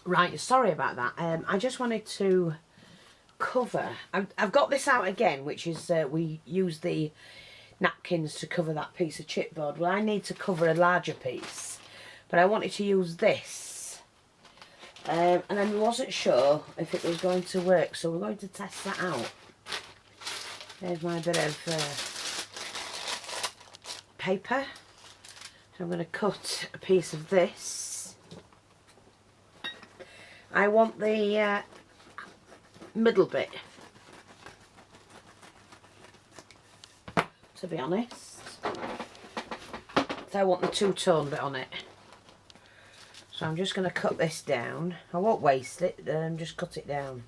Right, sorry about that. I just wanted to cover. I've got this out again, which is we use the napkins to cover that piece of chipboard. Well, I need to cover a larger piece, but I wanted to use this, and I wasn't sure if it was going to work, so we're going to test that out. There's my bit of paper. So I'm going to cut a piece of this. I want the middle bit, to be honest. So I want the two-tone bit on it. So I'm just going to cut this down. I won't waste it, just cut it down.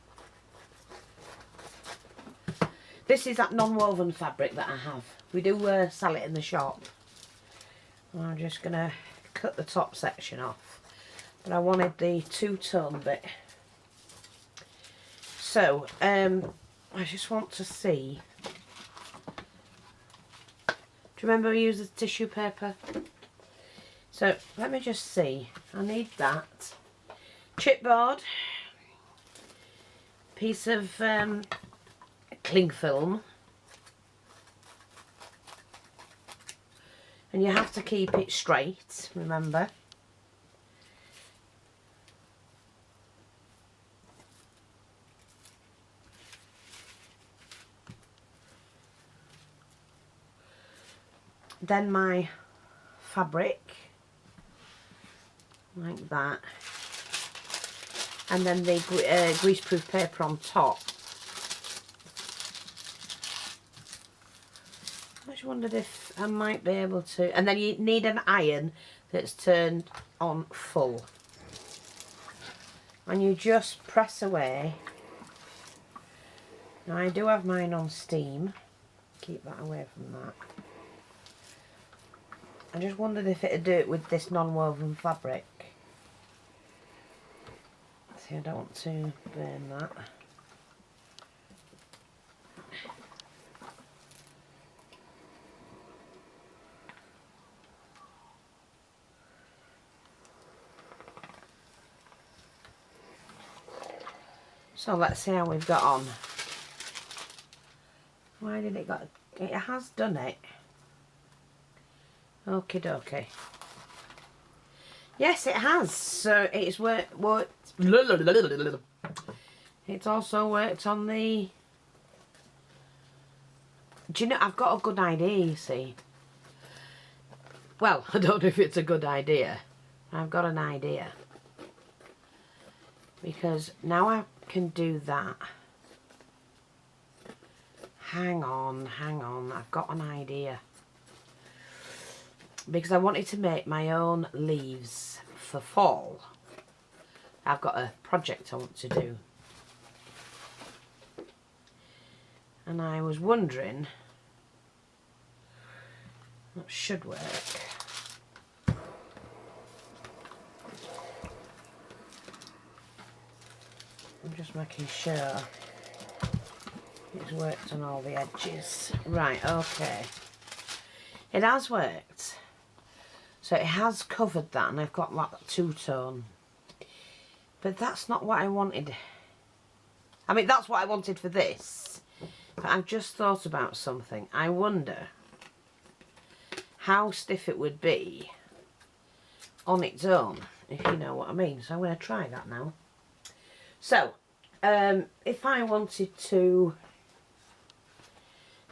This is that non-woven fabric that I have. We do sell it in the shop. I'm just going to cut the top section off. But I wanted the two-tone bit. So, I just want to see. Do you remember we used the tissue paper? So, let me just see. I need that. Chipboard. Piece of cling film. And you have to keep it straight, remember. Then my fabric, like that. And then the greaseproof paper on top. I just wondered if I might be able to, and then you need an iron that's turned on full, and you just press away. Now I do have mine on steam, keep that away from that. I just wondered if it'd do it with this non-woven fabric. See, I don't want to burn that. So let's see how we've got on. Why did it got? It has done it. Okie dokie. Yes, it has. So it's worked. It's also worked on the. Do you know? I've got a good idea. You see. Well, I don't know if it's a good idea. I've got an idea. Because now I can do that. Hang on. I've got an idea. Because I wanted to make my own leaves for fall. I've got a project I want to do. And I was wondering, that should work. I'm just making sure it's worked on all the edges. Right, okay. It has worked. So it has covered that, and I've got that two-tone. But that's not what I wanted. I mean, that's what I wanted for this. But I've just thought about something. I wonder how stiff it would be on its own, if you know what I mean. So I'm going to try that now. So, if I wanted to,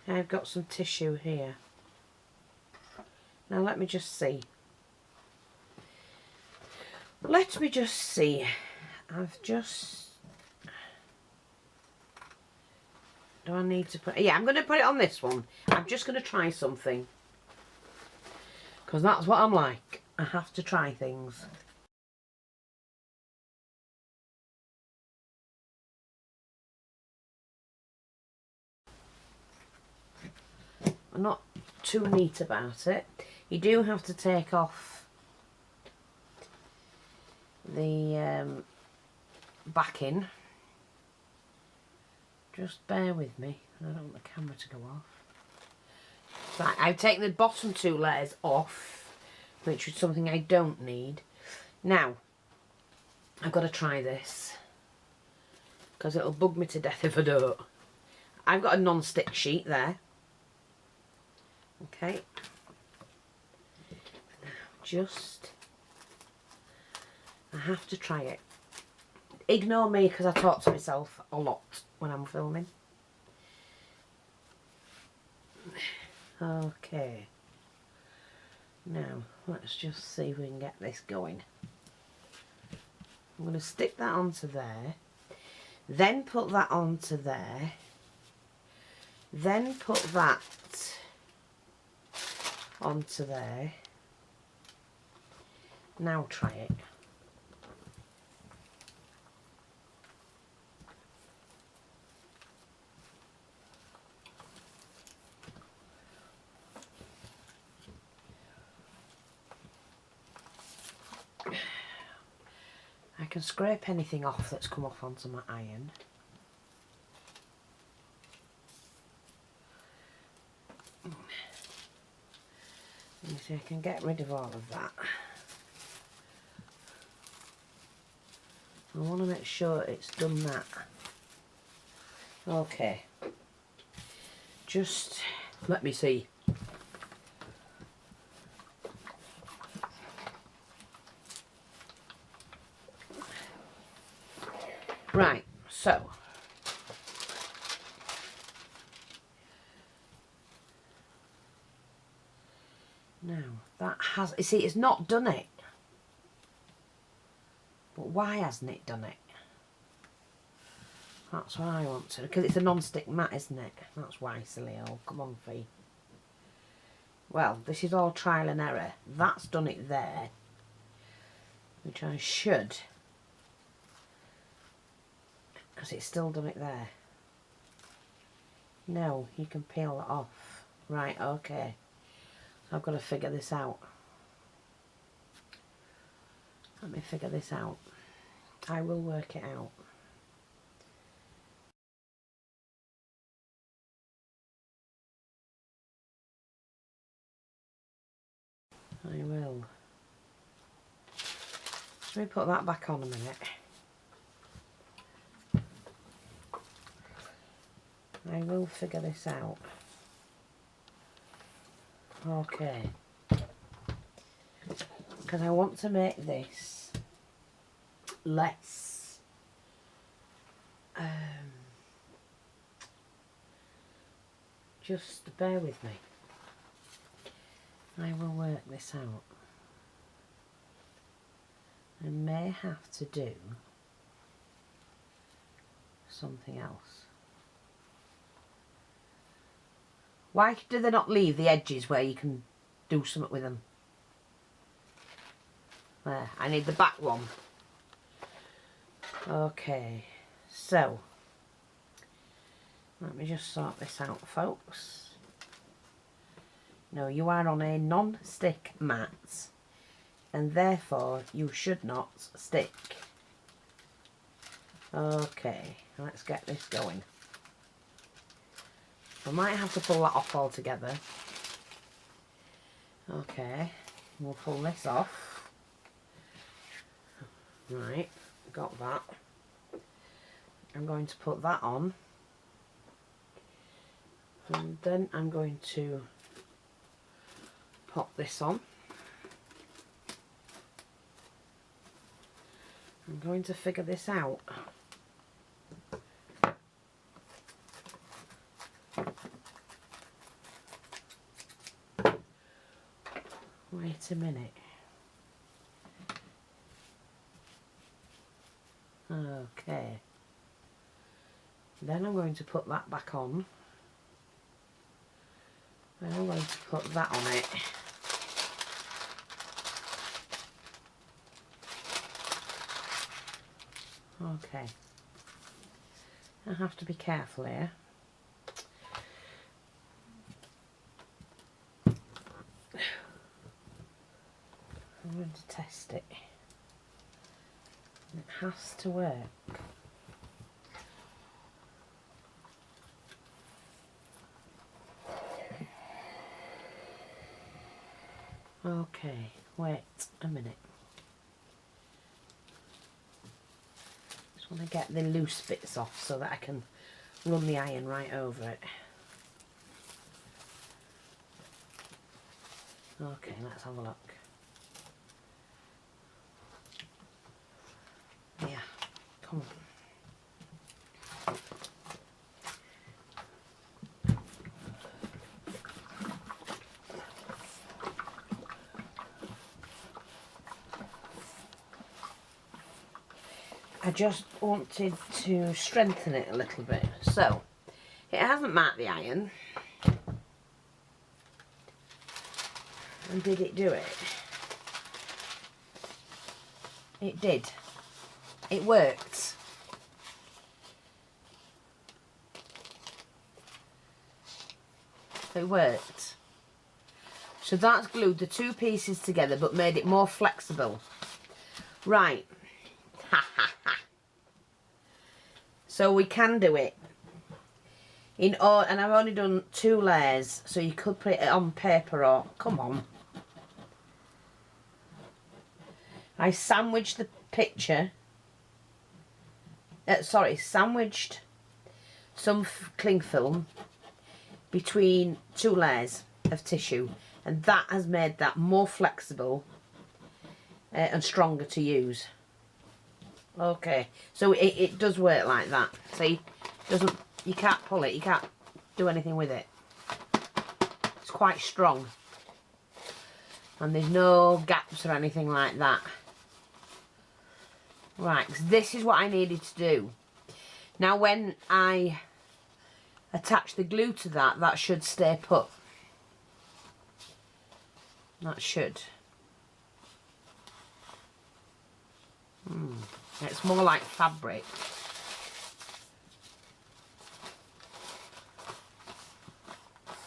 I've got some tissue here. Now let me just see. Let me just see. Do I need to put... Yeah, I'm going to put it on this one. I'm just going to try something. Because that's what I'm like. I have to try things. I'm not too neat about it. You do have to take off the backing. Just bear with me. I don't want the camera to go off. Right, I've taken the bottom two layers off, which is something I don't need. Now, I've got to try this because it'll bug me to death if I don't. I've got a non-stick sheet there. Okay. Now I have to try it. Ignore me because I talk to myself a lot when I'm filming. Okay. Now, let's just see if we can get this going. I'm going to stick that onto there. Then put that onto there. Then put that onto there. Now try it. I can scrape anything off that's come off onto my iron. You see, I can get rid of all of that. I want to make sure it's done that. Okay. Just let me see. Right, so now that has, you see, it's not done it. But why hasn't it done it? That's what I want to, because it's a non-stick mat, isn't it? That's why, silly old, come on, Fee. Well, this is all trial and error. That's done it there, which I should, because it's still done it there. No, you can peel that off. Right, okay. So I've got to figure this out. Let me figure this out. I will work it out. I will. Let me put that back on a minute. I will figure this out. Okay. Because I want to make this less just bear with me. I will work this out. I may have to do something else. Why do they not leave the edges where you can do something with them? There, I need the back one. Okay, so let me just sort this out, folks. No, you are on a non-stick mat, and therefore you should not stick. Okay, let's get this going. I might have to pull that off altogether. Okay, we'll pull this off. Right, got that. I'm going to put that on. And then I'm going to pop this on. I'm going to figure this out. Wait a minute. Okay. Then I'm going to put that back on. Then I'm going to put that on it. Okay. I have to be careful here. I'm going to test it. It has to work. Okay, wait a minute. want to get the loose bits off so that I can run the iron right over it. Okay, let's have a look. Yeah, come on. I just wanted to strengthen it a little bit. So, it hasn't marked the iron. And did it do it? It did. It worked. It worked. So that's glued the two pieces together but made it more flexible. Right. So we can do it. And I've only done 2 layers, so you could put it on paper or... Come on. I sandwiched the picture. Sandwiched some cling film between 2 layers of tissue, and that has made that more flexible and stronger to use. Okay, so it does work like that. See, you can't pull it, you can't do anything with it. It's quite strong, and there's no gaps or anything like that. Right, so this is what I needed to do. Now when I attach the glue to that, that should stay put. That should. It's more like fabric.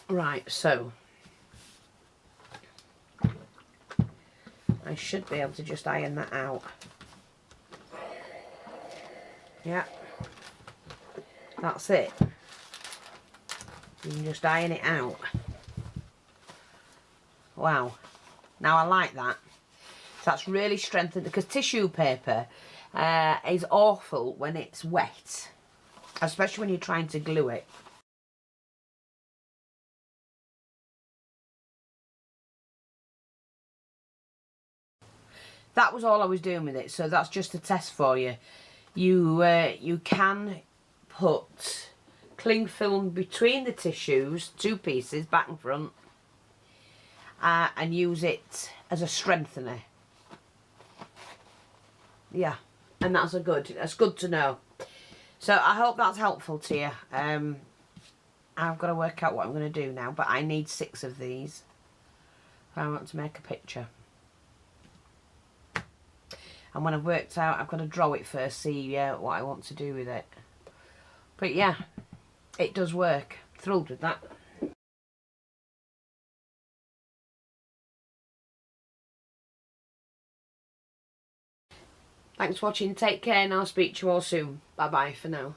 Right, so I should be able to just iron that out. Yeah, that's it. You can just iron it out. Wow, now I like that. So that's really strengthened, because tissue paper is awful when it's wet, especially when you're trying to glue it. That was all I was doing with it, so that's just a test for you. You can put cling film between the tissues, 2 pieces, back and front, and use it as a strengthener. Yeah, and that's good to know. So I hope that's helpful to you. I've got to work out what I'm going to do now, but I need 6 of these if I want to make a picture. And when I've worked out, I've got to draw it first, see what I want to do with it. But yeah, it does work. Thrilled with that. Thanks for watching. Take care, and I'll speak to you all soon. Bye bye for now.